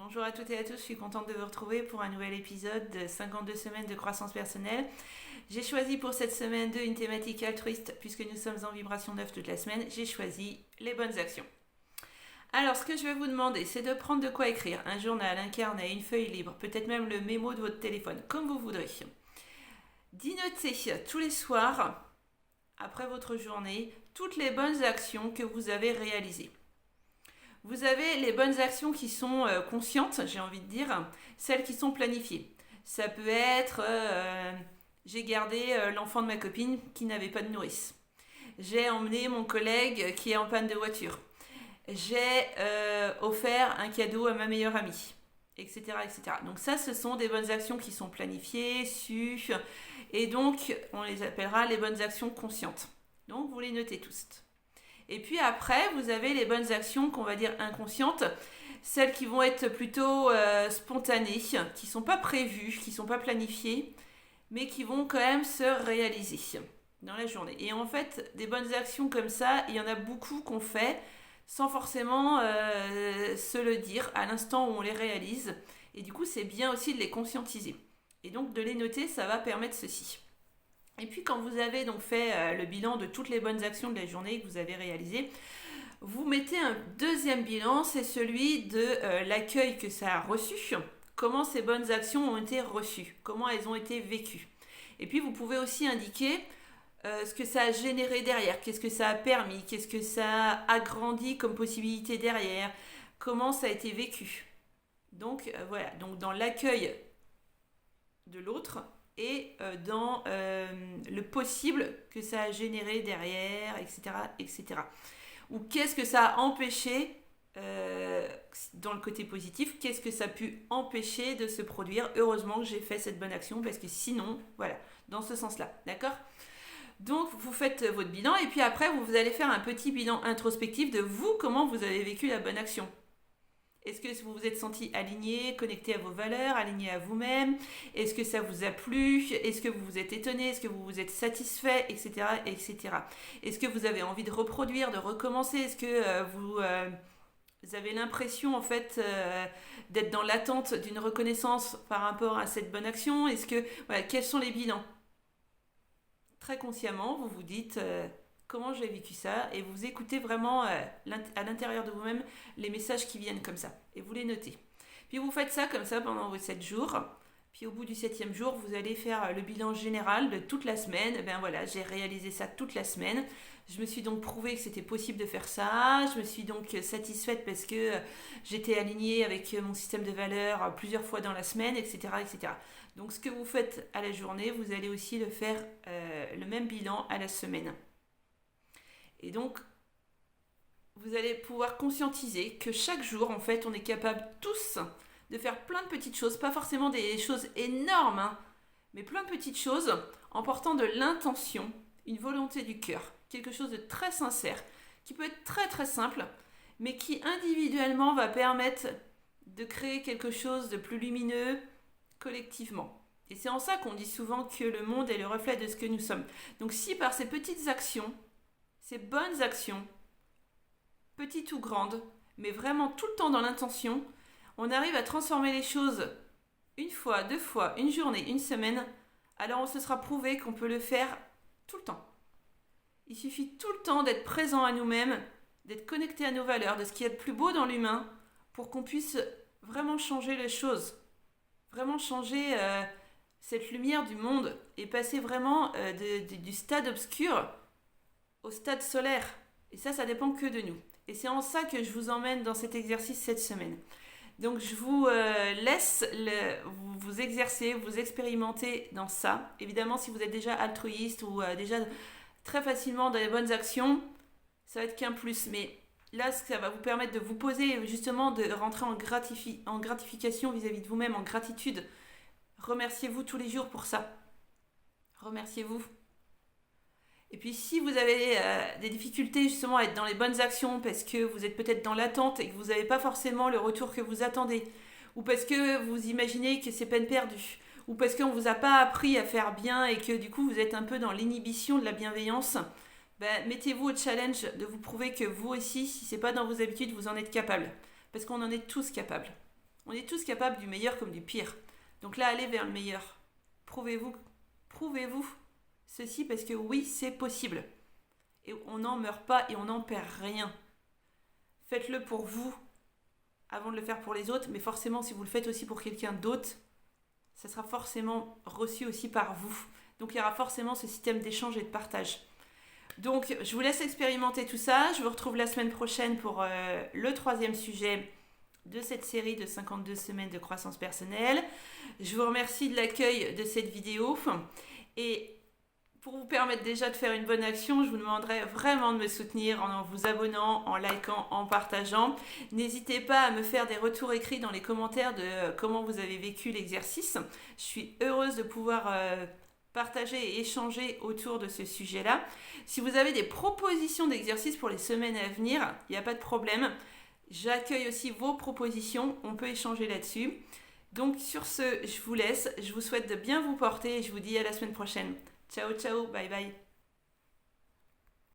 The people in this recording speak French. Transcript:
Bonjour à toutes et à tous, je suis contente de vous retrouver pour un nouvel épisode de 52 semaines de croissance personnelle. J'ai choisi pour cette semaine 2 une thématique altruiste puisque nous sommes en vibration 9 toute la semaine. J'ai choisi les bonnes actions. Alors, ce que je vais vous demander, c'est de prendre de quoi écrire. Un journal, un carnet, une feuille libre, peut-être même le mémo de votre téléphone, comme vous voudrez. D'y noter tous les soirs, après votre journée, toutes les bonnes actions que vous avez réalisées. Vous avez les bonnes actions qui sont conscientes, j'ai envie de dire, celles qui sont planifiées. Ça peut être j'ai gardé l'enfant de ma copine qui n'avait pas de nourrice. J'ai emmené mon collègue qui est en panne de voiture. J'ai offert un cadeau à ma meilleure amie, etc., etc. Donc ça, ce sont des bonnes actions qui sont planifiées, sues, et donc on les appellera les bonnes actions conscientes. Donc vous les notez tous. Et puis après, vous avez les bonnes actions qu'on va dire inconscientes, celles qui vont être plutôt spontanées, qui ne sont pas prévues, qui ne sont pas planifiées, mais qui vont quand même se réaliser dans la journée. Et en fait, des bonnes actions comme ça, il y en a beaucoup qu'on fait sans forcément se le dire à l'instant où on les réalise. Et du coup, c'est bien aussi de les conscientiser. Et donc, de les noter, ça va permettre ceci. Et puis quand vous avez donc fait le bilan de toutes les bonnes actions de la journée que vous avez réalisées, vous mettez un deuxième bilan, c'est celui de l'accueil que ça a reçu, comment ces bonnes actions ont été reçues, comment elles ont été vécues. Et puis vous pouvez aussi indiquer ce que ça a généré derrière, qu'est-ce que ça a permis, qu'est-ce que ça a agrandi comme possibilité derrière, comment ça a été vécu. Donc voilà, donc dans l'accueil de l'autre, et dans le possible que ça a généré derrière, etc., etc. Ou qu'est-ce que ça a empêché, dans le côté positif, qu'est-ce que ça a pu empêcher de se produire. Heureusement que j'ai fait cette bonne action, parce que sinon, voilà, dans ce sens-là, d'accord ? Donc, vous faites votre bilan, et puis après, vous allez faire un petit bilan introspectif de vous, comment vous avez vécu la bonne action. Est-ce que vous vous êtes senti aligné, connecté à vos valeurs, aligné à vous-même? Est-ce que ça vous a plu? Est-ce que vous vous êtes étonné? Est-ce que vous vous êtes satisfait? Etc., etc. Est-ce que vous avez envie de reproduire, de recommencer? Est-ce que vous avez l'impression en fait d'être dans l'attente d'une reconnaissance par rapport à cette bonne action? Est-ce que voilà, quels sont les bilans? Très consciemment, vous vous dites comment j'ai vécu ça et vous écoutez vraiment à l'intérieur de vous-même les messages qui viennent comme ça et vous les notez. Puis vous faites ça comme ça pendant vos 7 jours. Puis au bout du 7e jour, vous allez faire le bilan général de toute la semaine. Ben voilà, j'ai réalisé ça toute la semaine. Je me suis donc prouvé que c'était possible de faire ça. Je me suis donc satisfaite parce que j'étais alignée avec mon système de valeurs plusieurs fois dans la semaine, etc., etc. Donc ce que vous faites à la journée, vous allez aussi le faire le même bilan à la semaine. Et donc, vous allez pouvoir conscientiser que chaque jour, en fait, on est capable tous de faire plein de petites choses, pas forcément des choses énormes, hein, mais plein de petites choses en portant de l'intention, une volonté du cœur, quelque chose de très sincère, qui peut être très très simple, mais qui individuellement va permettre de créer quelque chose de plus lumineux collectivement. Et c'est en ça qu'on dit souvent que le monde est le reflet de ce que nous sommes. Donc si par ces petites actions, ces bonnes actions, petites ou grandes, mais vraiment tout le temps dans l'intention, on arrive à transformer les choses une fois, deux fois, une journée, une semaine, alors on se sera prouvé qu'on peut le faire tout le temps. Il suffit tout le temps d'être présent à nous-mêmes, d'être connecté à nos valeurs, de ce qu'il y a de plus beau dans l'humain, pour qu'on puisse vraiment changer les choses, vraiment changer cette lumière du monde et passer vraiment du stade obscur au stade solaire. Et ça dépend que de nous. Et c'est en ça que je vous emmène dans cet exercice cette semaine. Donc je vous laisse vous exercer, vous expérimenter dans ça. Évidemment, si vous êtes déjà altruiste ou déjà très facilement dans les bonnes actions, ça va être qu'un plus. Mais là, ça va vous permettre de vous poser, justement, de rentrer en gratification vis-à-vis de vous-même, en gratitude. Remerciez-vous tous les jours pour ça. Remerciez-vous. Et puis si vous avez des difficultés justement à être dans les bonnes actions parce que vous êtes peut-être dans l'attente et que vous n'avez pas forcément le retour que vous attendez, ou parce que vous imaginez que c'est peine perdue, ou parce qu'on ne vous a pas appris à faire bien et que du coup vous êtes un peu dans l'inhibition de la bienveillance, ben, mettez-vous au challenge de vous prouver que vous aussi, si ce n'est pas dans vos habitudes, vous en êtes capable. Parce qu'on en est tous capables. On est tous capables du meilleur comme du pire. Donc là, allez vers le meilleur. Prouvez-vous ceci parce que oui, c'est possible. Et on n'en meurt pas et on n'en perd rien. Faites-le pour vous avant de le faire pour les autres, mais forcément, si vous le faites aussi pour quelqu'un d'autre, ça sera forcément reçu aussi par vous. Donc il y aura forcément ce système d'échange et de partage. Donc je vous laisse expérimenter tout ça. Je vous retrouve la semaine prochaine pour le 3e sujet de cette série de 52 semaines de croissance personnelle. Je vous remercie de l'accueil de cette vidéo. Et pour vous permettre déjà de faire une bonne action, je vous demanderai vraiment de me soutenir en vous abonnant, en likant, en partageant. N'hésitez pas à me faire des retours écrits dans les commentaires de comment vous avez vécu l'exercice. Je suis heureuse de pouvoir partager et échanger autour de ce sujet-là. Si vous avez des propositions d'exercices pour les semaines à venir, il n'y a pas de problème. J'accueille aussi vos propositions, on peut échanger là-dessus. Donc sur ce, je vous laisse, je vous souhaite de bien vous porter et je vous dis à la semaine prochaine. Ciao, ciao, bye bye.